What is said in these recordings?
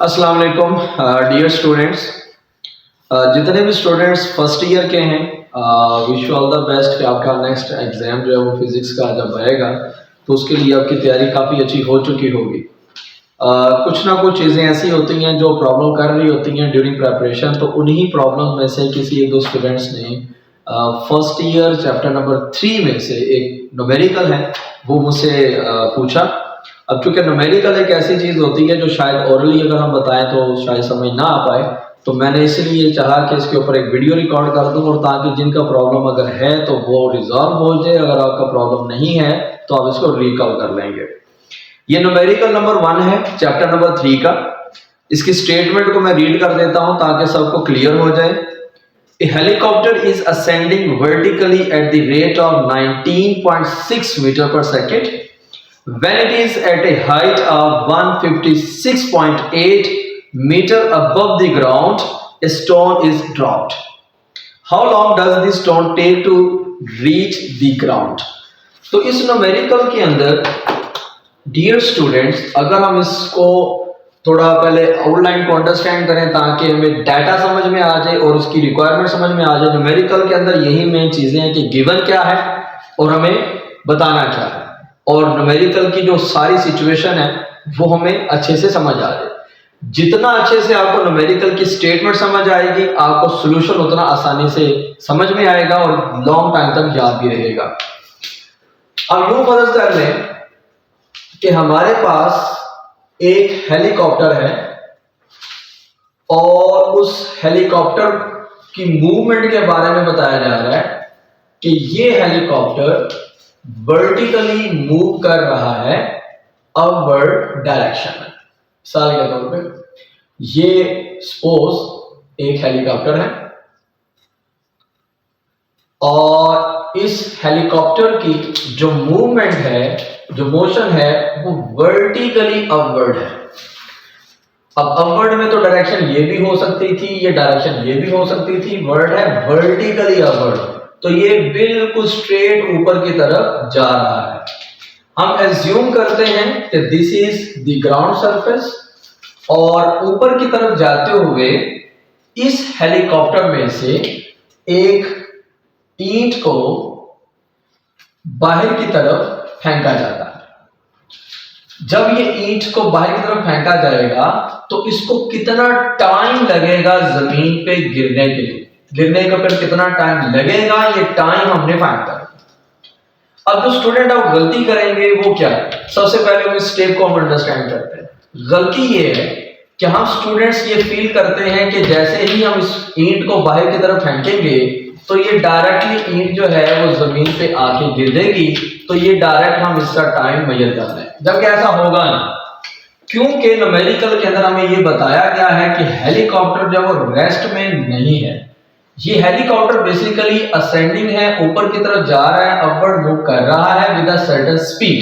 अस्सलाम वालेकुम dear students. जितने भी स्टूडेंट्स फर्स्ट ईयर के हैं, wish you all the best कि आपका नेक्स्ट एग्ज़ाम जो है वो फिज़िक्स का जब आएगा तो उसके लिए आपकी तैयारी काफ़ी अच्छी हो चुकी होगी। कुछ ना कुछ चीज़ें ऐसी होती हैं जो प्रॉब्लम कर रही होती हैं ड्यूरिंग प्रेपरेशन, तो उन्हीं प्रॉब्लम में से किसी एक दो स्टूडेंट्स ने फर्स्ट ईयर चैप्टर नंबर 3 में से एक न्यूमेरिकल है वो मुझसे पूछा। अब चूंकि न्यूमेरिकल एक ऐसी चीज़ होती है जो शायद ओरली अगर हम बताएं तो शायद समझ ना आ पाए, तो मैंने इसलिए चाहा कि इसके ऊपर एक वीडियो रिकॉर्ड कर दूं और ताकि जिनका प्रॉब्लम अगर है तो वो रिजॉल्व हो जाए, अगर आपका प्रॉब्लम नहीं है तो आप इसको रिकॉल कर लेंगे। ये न्यूमेरिकल नंबर 1 है चैप्टर नंबर 3 का। इसकी स्टेटमेंट को मैं रीड कर देता हूं ताकि सबको क्लियर हो जाए। A helicopter is ascending vertically at the rate of 19.6 meter per second. When it is at a height of 156.8 meter above the ground, a stone is dropped. How long does the stone take to reach the ground? तो इस numerical के अंदर dear students, अगर हम इसको थोड़ा पहले outline को अंडरस्टैंड करें ताकि हमें डाटा समझ में आ जाए और उसकी रिक्वायरमेंट समझ में आ जाए। न्यूमेरिकल के अंदर यही मेन चीजें हैं कि गिवन क्या है और हमें बताना क्या है, और न्यूमेरिकल की जो सारी सिचुएशन है वो हमें अच्छे से समझ आ जाए। जितना अच्छे से आपको न्यूमेरिकल की स्टेटमेंट समझ आएगी, आपको सोल्यूशन उतना आसानी से समझ में आएगा और लॉन्ग टाइम तक याद भी रहेगा। अब यूं फर्ज कर लें कि हमारे पास एक हेलीकॉप्टर है और उस हेलीकॉप्टर की मूवमेंट के बारे में बताया जा रहा है कि ये हेलीकॉप्टर वर्टिकली मूव कर रहा है अपवर्ड डायरेक्शन में। मिसाल के तौर पे ये सपोज एक हेलीकॉप्टर है और इस हेलीकॉप्टर की जो मूवमेंट है, जो मोशन है, वो वर्टिकली अपवर्ड है। अब अपवर्ड में तो डायरेक्शन ये भी हो सकती थी, ये डायरेक्शन ये भी हो सकती थी, वर्ड है वर्टिकली अपवर्ड, तो ये बिल्कुल स्ट्रेट ऊपर की तरफ जा रहा है। हम एज्यूम करते हैं कि this is the ground surface और ऊपर की तरफ जाते हुए इस हेलीकॉप्टर में से एक ईंट को बाहर की तरफ फेंका जाता है। जब ये ईंट को बाहर की तरफ फेंका जाएगा तो इसको कितना टाइम लगेगा जमीन पे गिरने के लिए, गिरने के ऊपर कितना टाइम लगेगा, ये टाइम हमने फाइंड करना। अब जो स्टूडेंट आप गलती करेंगे वो क्या है, सबसे पहले हम इस स्टेप को हम अंडरस्टैंड करते हैं। गलती ये है कि हम स्टूडेंट्स ये फील करते हैं कि जैसे ही हम इस ईंट को बाहर की तरफ फेंकेंगे तो ये डायरेक्टली ईंट जो है वो जमीन पे आके गिरेगी, तो ये डायरेक्ट हम इसका टाइम मेजर कर लें, जबकि ऐसा होगा नहीं। क्योंकि न्यूमेरिकल के अंदर हमें ये बताया गया है कि हेलीकॉप्टर जब वो रेस्ट में नहीं है, ये हेलीकॉप्टर बेसिकली असेंडिंग है, ऊपर की तरफ जा रहा है, अपवर्ड मूव कर रहा है विद अ सर्टेन स्पीड।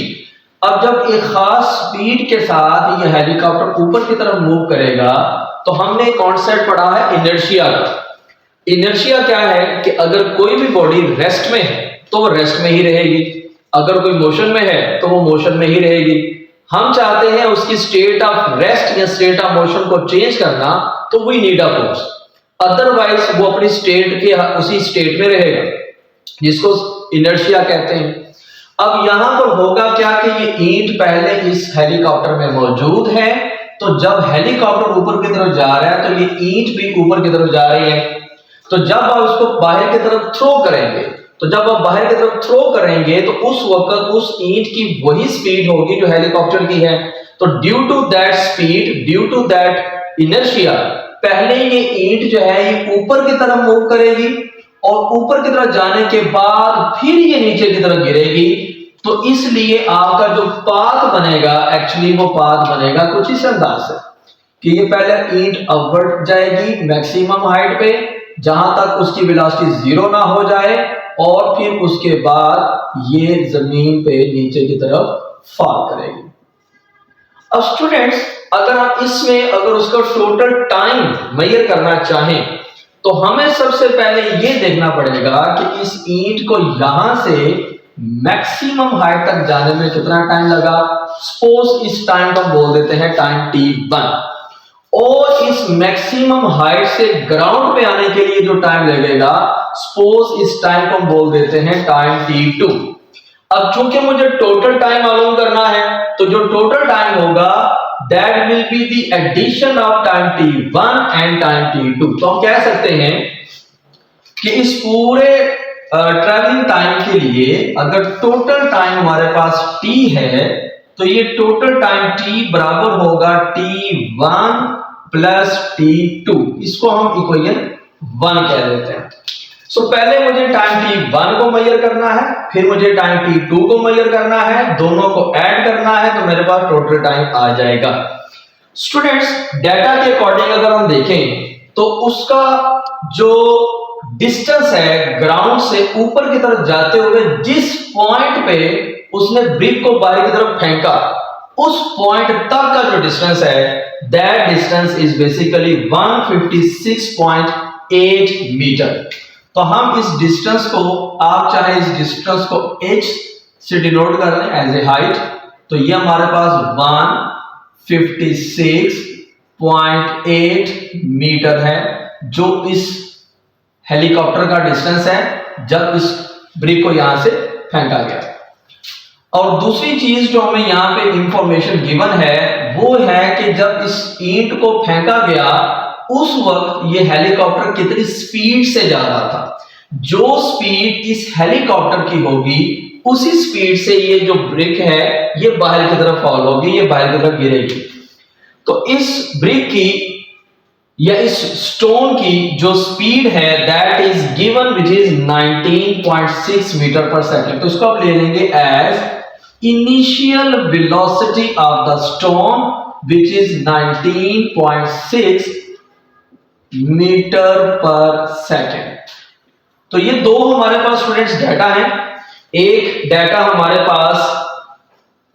अब जब एक खास स्पीड के साथ ये हेलीकॉप्टर ऊपर की तरफ मूव करेगा तो हमने कॉन्सेप्ट पढ़ा है इनर्शिया का। इनर्शिया क्या है कि अगर कोई भी बॉडी रेस्ट में है तो वो रेस्ट में ही रहेगी, अगर कोई मोशन में है तो वो मोशन में ही रहेगी। हम चाहते हैं उसकी स्टेट ऑफ रेस्ट या स्टेट ऑफ मोशन को चेंज करना, तो we need a force, otherwise वो अपनी स्टेट के उसी स्टेट में रहेगा, जिसको इनर्शिया कहते हैं। अब यहां पर होगा क्या कि ये ईंट पहले इस हेलीकॉप्टर में मौजूद है, तो जब हेलीकॉप्टर ऊपर की तरफ जा रहा है तो ये ईंट भी ऊपर की तरफ जा रही है। तो जब आप उसको बाहर की तरफ थ्रो करेंगे, तो जब आप बाहर की तरफ थ्रो करेंगे तो उस वक्त उस ईंट की वही स्पीड होगी जो हेलीकॉप्टर की है। तो due to that speed, due to that inertia, पहले ये ईंट जो है ये ऊपर की तरफ मूव करेगी और ऊपर की तरफ जाने के बाद फिर ये नीचे की तरफ गिरेगी। तो इसलिए आपका जो पाथ बनेगा, एक्चुअली वो पाथ बनेगा कुछ इस अंदाज से कि ये पहले ईंट अपवर्ड जाएगी मैक्सिमम हाइट पे, जहां तक उसकी वेलोसिटी 0 ना हो जाए, और फिर उसके बाद ये जमीन पे नीचे की तरफ फॉल करेगी। अब स्टूडेंट्स, अगर आप इसमें अगर उसका टोटल टाइम मेजर करना चाहें तो हमें सबसे पहले ये देखना पड़ेगा कि इस ईंट को यहां से मैक्सिमम हाइट तक जाने में कितना टाइम लगा। सपोज इस टाइम को बोल देते हैं टाइम t1, और इस मैक्सिमम हाइट से ग्राउंड पे आने के लिए जो टाइम लगेगा, सपोज इस टाइम को हम बोल देते हैं टाइम t2। अब चूंकि मुझे टोटल टाइम मालूम करना है, तो जो टोटल टाइम होगा that will be the addition of time t1 and time t2। तो हम कह सकते हैं कि इस पूरे ट्रैवलिंग टाइम के लिए अगर टोटल टाइम हमारे पास t है, तो ये टोटल टाइम t बराबर होगा t1 प्लस t2। इसको हम इक्वेशन 1 कह देते हैं। सो पहले मुझे टाइम t1 को मेजर करना है, फिर मुझे टाइम t2 को मेजर करना है, दोनों को ऐड करना है, तो मेरे पास टोटल टाइम आ जाएगा। स्टूडेंट्स, डाटा के अकॉर्डिंग अगर हम देखें तो उसका जो डिस्टेंस है ग्राउंड से ऊपर की तरफ जाते हुए जिस पॉइंट पे उसने ब्रिक को बाहर की तरफ फेंका, उस पॉइंट तक का जो डिस्टेंस है that distance is basically 156.8 metre. तो हम इस डिस्टेंस को, आप चाहे इस डिस्टेंस को h से डिनोट कर लें एज ए हाइट, तो ये हमारे पास 156.8 मीटर है, जो इस हेलीकॉप्टर का डिस्टेंस है जब इस ब्रिक को यहां से फेंका गया। और दूसरी चीज जो हमें यहां पे इंफॉर्मेशन गिवन है वो है कि जब इस ईंट को फेंका गया उस वक्त ये हेलीकॉप्टर कितनी स्पीड से जा रहा था। जो स्पीड इस हेलीकॉप्टर की होगी उसी स्पीड से ये जो ब्रिक है ये बाहर की तरफ फॉल होगी, ये बाहर की तरफ गिरेगी। तो इस ब्रिक की या इस स्टोन की जो स्पीड है that is given which is 19.6 metre per second. तो इसको आप ले लेंगे as initial velocity of the stone which is 19.6 metre per second. तो ये दो हमारे पास स्टूडेंट्स डाटा है। एक डाटा हमारे पास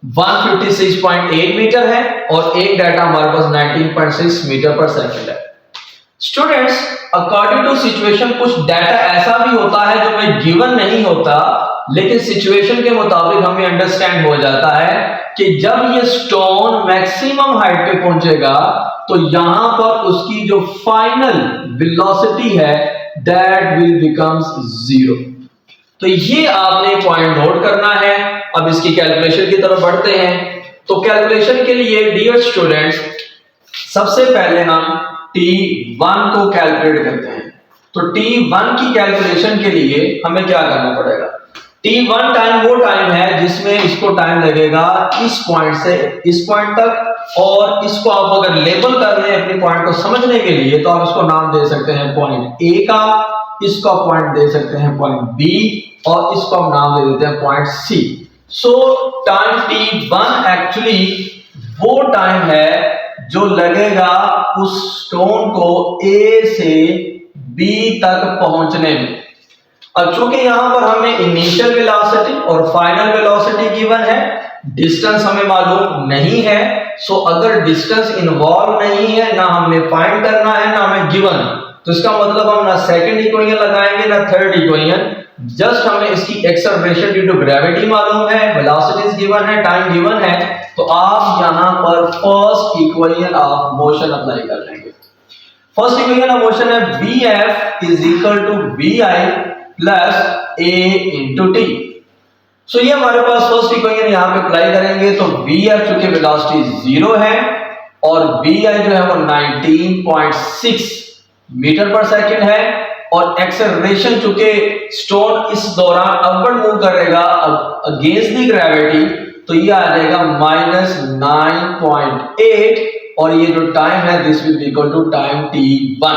156.8 मीटर है और एक डाटा हमारे पास 19.6 मीटर पर सेकेंड है। स्टूडेंट्स, अकॉर्डिंग टू सिचुएशन कुछ डाटा ऐसा भी होता है जो हमें गिवन नहीं होता, लेकिन सिचुएशन के मुताबिक हमें अंडरस्टैंड हो जाता है कि जब ये स्टोन मैक्सिमम हाइट पे पहुंचेगा तो यहां पर उसकी जो फाइनल वेलोसिटी है दैट विल बिकम्स 0। तो ये आपने पॉइंट नोट करना है। अब इसकी कैलकुलेशन की तरफ बढ़ते हैं। तो कैलकुलेशन के लिए डियर स्टूडेंट्स, सबसे पहले हम t1 को कैलकुलेट करते हैं। तो t1 की कैलकुलेशन के लिए हमें क्या करना पड़ेगा? t1 टाइम वो टाइम है जिसमें इसको टाइम लगेगा इस पॉइंट से इस पॉइंट तक, और इसको आप अगर लेबल कर रहे हैं अपने पॉइंट को समझने के लिए तो आप इसको नाम दे सकते हैं पॉइंट ए का, इसको पॉइंट दे सकते हैं पॉइंट बी, और इसको हम नाम दे देते हैं point C. So time t1 actually वो टाइम है जो लगेगा उस स्टोन को ए से बी तक पहुंचने में। अब चूंकि यहां पर हमें इनिशियल वेलोसिटी और फाइनल वेलोसिटी गिवन है, डिस्टेंस हमें मालूम नहीं है। सो अगर डिस्टेंस इन्वॉल्व नहीं है, ना हमें फाइंड करना है ना हमें गिवन, तो इसका मतलब हम ना सेकंड इक्वेशन लगाएंगे ना थर्ड इक्वेशन। जस्ट हमें इसकी एक्सेलरेशन ड्यू टू ग्रेविटी मालूम है, वेलोसिटीज गिवन है, टाइम गिवन है, तो आप यहां पर first equation of motion apply कर लेंगे। फर्स्ट इक्वेशन ऑफ मोशन है Vf is equal to Vi plus A into T. So ये हमारे पास फर्स्ट इक्वेशन यहां पे अप्लाई करेंगे तो Vf चूंकि वेलोसिटी 0 है और Vi जो है वो 19.6 मीटर पर सेकेंड है, और एक्सेलरेशन चूंकि स्टोन इस दौरान अपवर्ड मूव करेगा अगेंस्ट द ग्रेविटी, तो ये आ जाएगा -9.8, और ये जो टाइम है this will be equal to time t1।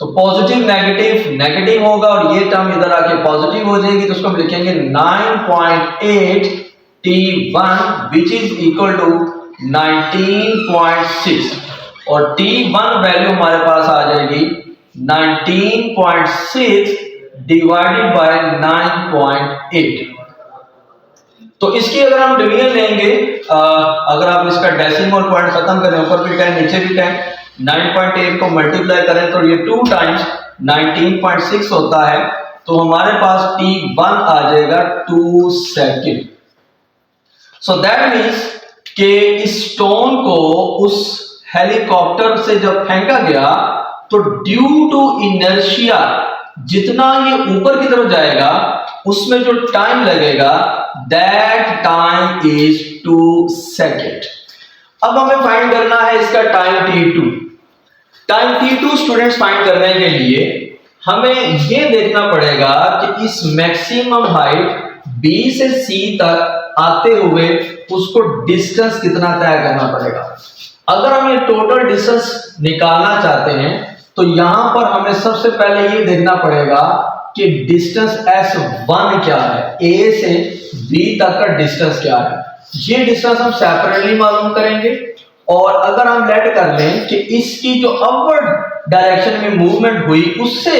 तो पॉजिटिव नेगेटिव नेगेटिव होगा और ये टर्म इधर आके पॉजिटिव हो जाएगी, तो उसको हम लिखेंगे 9.8 t1 which is equal to 19.6, और t1 वैल्यू हमारे पास आ जाएगी 19.6 डिवाइडेड बाय 9.8। तो इसकी अगर हम डिवीजन लेंगे, अगर आप इसका डेसिमल पॉइंट खत्म करें, ऊपर भी 10 नीचे भी 10, 9.8 को मल्टीप्लाई करें तो ये 2 टाइम्स 19.6 होता है, तो हमारे पास t1 आ जाएगा 2 सेकेंड। सो दैट मीन्स कि इस स्टोन को उस हेलीकॉप्टर से जब फेंका गया तो ड्यू टू इनर्शिया जितना ये ऊपर की तरफ जाएगा उसमें जो टाइम लगेगा दैट टाइम इज 2 सेकेंड। अब हमें फाइंड करना है इसका time t2। Time t2 students find करने के लिए हमें ये देखना पड़ेगा कि इस मैक्सिमम हाइट B से C तक आते हुए उसको डिस्टेंस कितना तय करना पड़ेगा। अगर हम ये टोटल डिस्टेंस निकालना चाहते हैं तो यहां पर हमें सबसे पहले ये देखना पड़ेगा कि डिस्टेंस S1 क्या है, A से B तक का डिस्टेंस क्या है। ये डिस्टेंस हम सेपरेटली मालूम करेंगे और अगर हम लेट कर लें कि इसकी जो अपवर्ड डायरेक्शन में मूवमेंट हुई उससे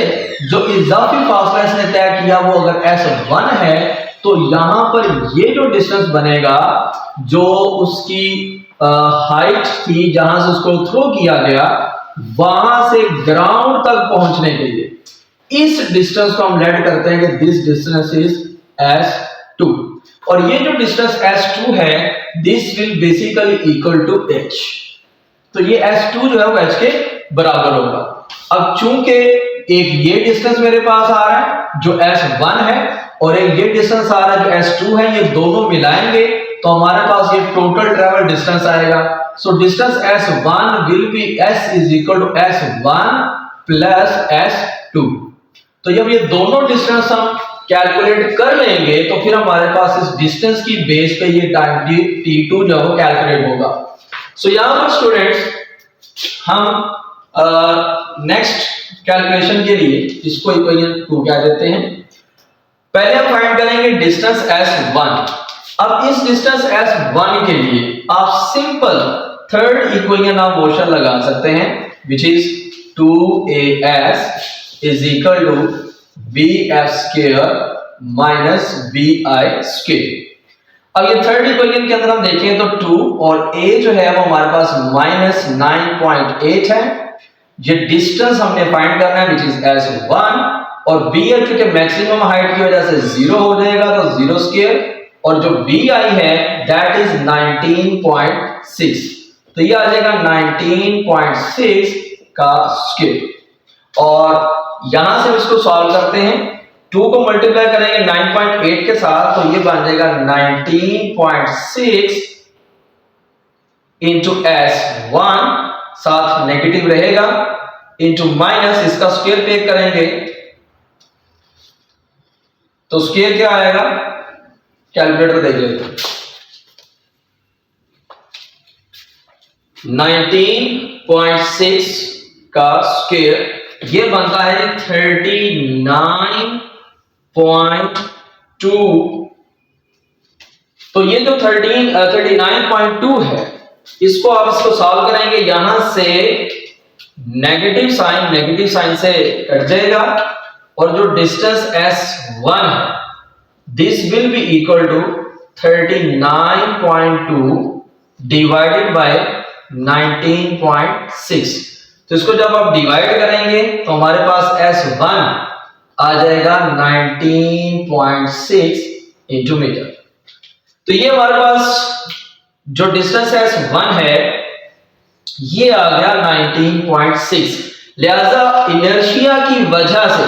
जो इजाफी फासला इसने तय किया वो अगर S1 है तो यहां पर ये जो डिस्टेंस बनेगा जो उसकी हाइट थी जहां से उसको थ्रो किया गया वहां से ग्राउंड तक पहुंचने के लिए इस डिस्टेंस को हम लेट करते हैं कि दिस डिस्टेंस इज S2 और ये जो डिस्टेंस S2 है this will basically equal to h। तो ये S2 जो है वो h के बराबर होगा। अब चूंकि एक ये डिस्टेंस मेरे पास आ रहा है जो S1 है और एक ये डिस्टेंस आ रहा है जो S2 है, ये दोनों मिलाएंगे तो हमारे पास ये टोटल ट्रेवल डिस्टेंस आएगा। So distance S1 will be S is equal to S1 plus S2। तो जब ये दोनों डिस्टेंस हम कैलकुलेट कर लेंगे तो फिर हमारे पास इस डिस्टेंस की बेस पे ये टाइम t2 जो है वो कैलकुलेट होगा। सो यहां पर स्टूडेंट्स हम नेक्स्ट कैलकुलेशन के लिए इसको इक्वेशन 2 कह देते हैं। पहले हम फाइंड करेंगे डिस्टेंस S1। अब इस डिस्टेंस S1 के लिए आप simple third equation of motion लगा सकते हैं which is 2as is equal to bf square minus bi square। अब ये थर्ड इक्वेशन के अंदर हम देखें तो 2 और a जो है वो हमारे पास -9.8 है। ये डिस्टेंस हमने फाइंड करना है विच इज S1 और b चूंकि मैक्सिमम हाइट की वजह से 0 हो जाएगा तो 0 स्क्वायर और जो bi है दैट इज 19.6 तो ये आ जाएगा 19.6 का स्क्वायर और यहां से इसको सॉल्व करते हैं। 2 को मल्टीप्लाई करेंगे 9.8 के साथ तो ये बन जाएगा 19.6 इंटू S1 साथ नेगेटिव रहेगा इंटू माइनस इसका स्क्वायर टेक करेंगे तो स्क्वायर क्या आएगा कैलकुलेटर देख लेते हैं। 19.6 का स्क्वायर ये बनता है 39.2। तो ये जो 39.2 है इसको आप इसको सॉल्व करेंगे यहां से नेगेटिव साइन से कट जाएगा और जो डिस्टेंस S1 है this will be equal to 39.2 divided by 19.6। तो इसको जब आप डिवाइड करेंगे तो हमारे पास S1 आ जाएगा 19.6 इंटू मीटर। तो ये हमारे पास जो डिस्टेंस S1 है ये आ गया 19.6। लिहाजा इनर्शिया की वजह से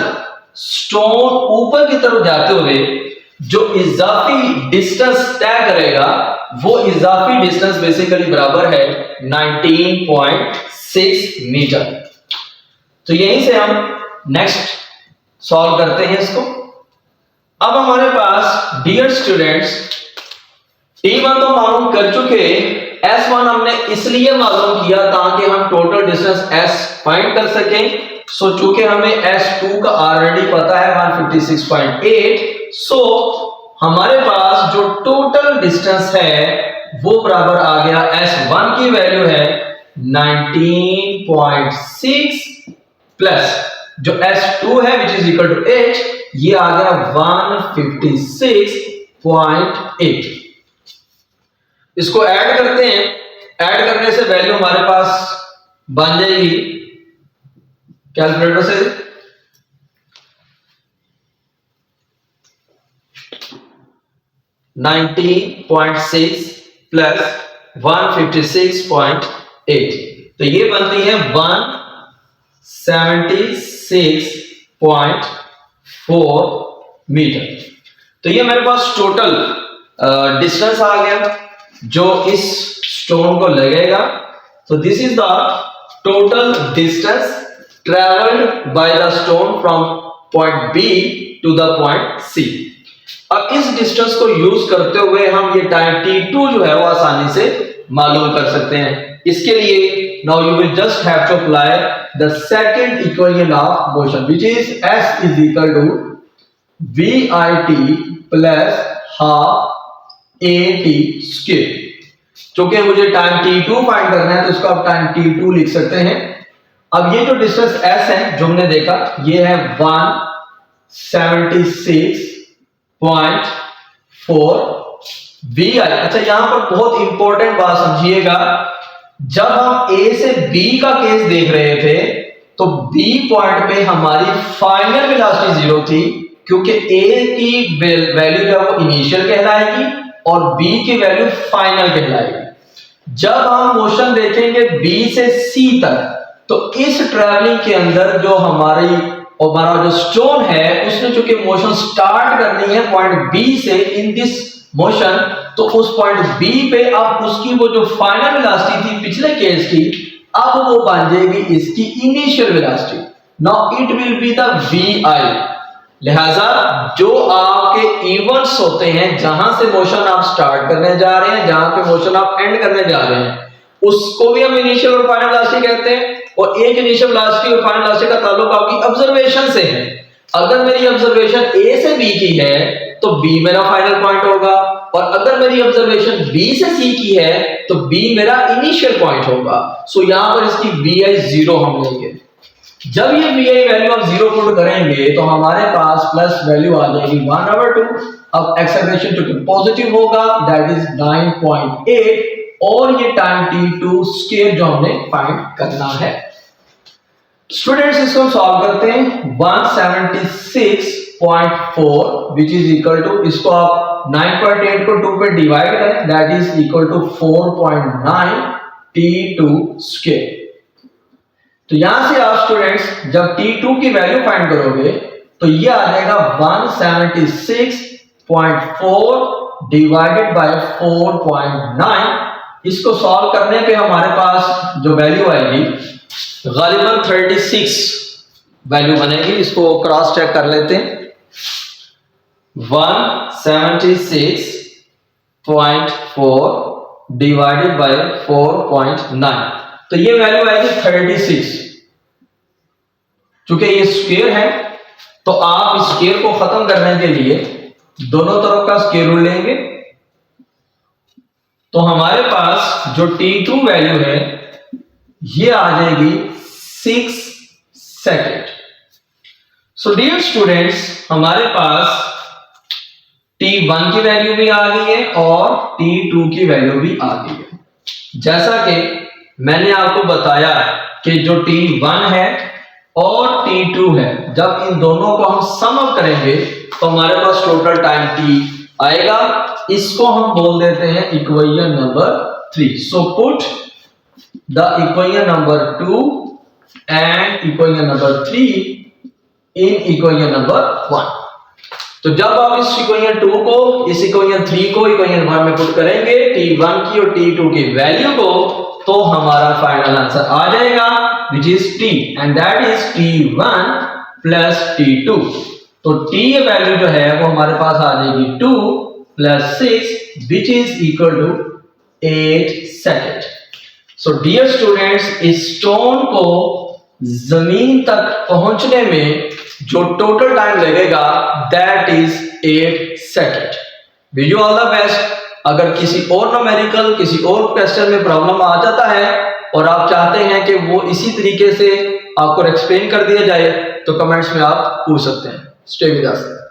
स्टोन ऊपर की तरफ जाते हुए जो इजाफी डिस्टेंस तय करेगा वो इजाफी डिस्टेंस बेसिकली बराबर है 19.6 मीटर। तो यहीं से हम नेक्स्ट सॉल्व करते हैं इसको। अब हमारे पास डियर स्टूडेंट्स T1 तो मालूम कर चुके, S1 हमने इसलिए मालूम किया ताकि हम टोटल डिस्टेंस S फाइंड कर सकें। सो चूंकि हमें S2 का ऑलरेडी पता है 156.8 सो हमारे पास जो टोटल डिस्टेंस है वो बराबर आ गया S1 की वैल्यू है 19.6 प्लस जो S2 है which is equal to h ये आ गया 156.8। इसको ऐड करते हैं, ऐड करने से वैल्यू हमारे पास बन जाएगी कैलकुलेटर से 19.6 प्लस 156.8। तो ये बनती है 176.4 मीटर। तो ये मेरे पास टोटल डिस्टेंस आ गया जो इस स्टोन को लगेगा। तो this is the total distance travelled by the stone from point B to the point C. अब इस डिस्टेंस को यूज करते हुए हम ये टाइम t2 जो है वो आसानी से मालूम कर सकते हैं। इसके लिए now you will just have to apply the second equation of motion which is s is equal to vit plus half at square. क्योंकि मुझे टाइम t2 फाइंड करना है तो इसको आप टाइम t2 लिख सकते हैं। अब ये जो डिस्टेंस s है जो हमने देखा ये है 176.4 vi। अच्छा यहां पर बहुत इंपॉर्टेंट बात समझिएगा, जब हम a से b का केस देख रहे थे तो b पॉइंट पे हमारी फाइनल वेलोसिटी 0 थी, क्योंकि a की वैल्यू जो है वो इनिशियल कहलाएगी और b की वैल्यू फाइनल कहलाएगी। जब हम मोशन देखेंगे b से c तक तो इस ट्रैवलिंग के अंदर जो हमारा जो स्टोन है उसने चूंकि मोशन स्टार्ट करनी है पॉइंट b से इन दिस मोशन, तो उस पॉइंट b पे अब उसकी वो जो फाइनल वेलोसिटी थी पिछले केस की अब वो बन जाएगी इसकी initial velocity. Now it will be the vi। लिहाजा जो आपके इवेंट्स होते हैं जहां से मोशन आप स्टार्ट करने जा रहे हैं, जहां पे मोशन आप एंड करने जा रहे हैं, उसको भी हम इनिशियल और फाइनल वेलोसिटी कहते हैं। और एक इनिशियल वेलोसिटी और फाइनल वेलोसिटी का ताल्लुक आपकी ऑब्जर्वेशन से है। अगर मेरी ऑब्जर्वेशन a से b की है तो b मेरा फाइनल पॉइंट होगा, और अगर मेरी ऑब्जर्वेशन b से c की है तो b मेरा इनिशियल पॉइंट होगा। सो यहां पर इसकी vi 0 हम लेंगे। जब ये vi वैल्यू हम 0 पुट करेंगे तो हमारे पास प्लस वैल्यू आ जाएगी 1/2। अब एक्सेलरेशन चूंकि पॉजिटिव होगा दैट इज 9.8 और ये टाइम t2 स्क्वायर जो हमने फाइंड करना है। स्टूडेंट्स इसको सॉल्व करते हैं। 176.4 विच इज इक्वल टू, इसको आप 9.8 को 2 पे डिवाइड करें that is equal to 4.9 t2 square. तो यहां से आप स्टूडेंट्स जब t2 की वैल्यू फाइंड करोगे तो ये आ जाएगा 176.4 डिवाइडेड बाय 4.9। इसको सॉल्व करने पे हमारे पास जो वैल्यू आएगी गालिबन 36 वैल्यू बनेगी। इसको क्रॉस चेक कर लेते हैं। 176.4 डिवाइडेड बाय 4.9 तो ये वैल्यू आएगी 36। चूंकि ये स्क्वायर है तो आप इस स्क्वायर को खत्म करने के लिए दोनों तरफ का स्क्वायर रूट लेंगे। तो हमारे पास जो t2 वैल्यू है ये आ जाएगी 6 सेकेंड। सो डियर स्टूडेंट्स हमारे पास t1 की वैल्यू भी आ गई है और t2 की वैल्यू भी आ गई है। जैसा कि मैंने आपको बताया कि जो t1 है और t2 है, जब इन दोनों को हम सम अप करेंगे तो हमारे पास टोटल टाइम t आएगा। इसको हम बोल देते हैं equation number 3। So put the equation number 2 and equation number 3 in equation number 1। तो जब आप इस इक्वेशन 2 को इस इक्वेशन 3 को इक्वेशन 1 में पुट करेंगे t1 की और t2 की वैल्यू को, तो हमारा फाइनल आंसर आ जाएगा which is t and that is t1 plus t2। तो t वैल्यू जो है वो हमारे पास आ जाएगी 2 plus 6 which is equal to 8 second. So dear students इस स्टोन को जमीन तक पहुंचने में जो टोटल टाइम लगेगा that is 8 second. Wish you all the best. अगर किसी और न्यूमेरिकल किसी और क्वेश्चन में प्रॉब्लम आ जाता है और आप चाहते हैं कि वो इसी तरीके से आपको एक्सप्लेन कर दिया जाए तो कमेंट्स में आप पूछ सकते हैं। Stay with us.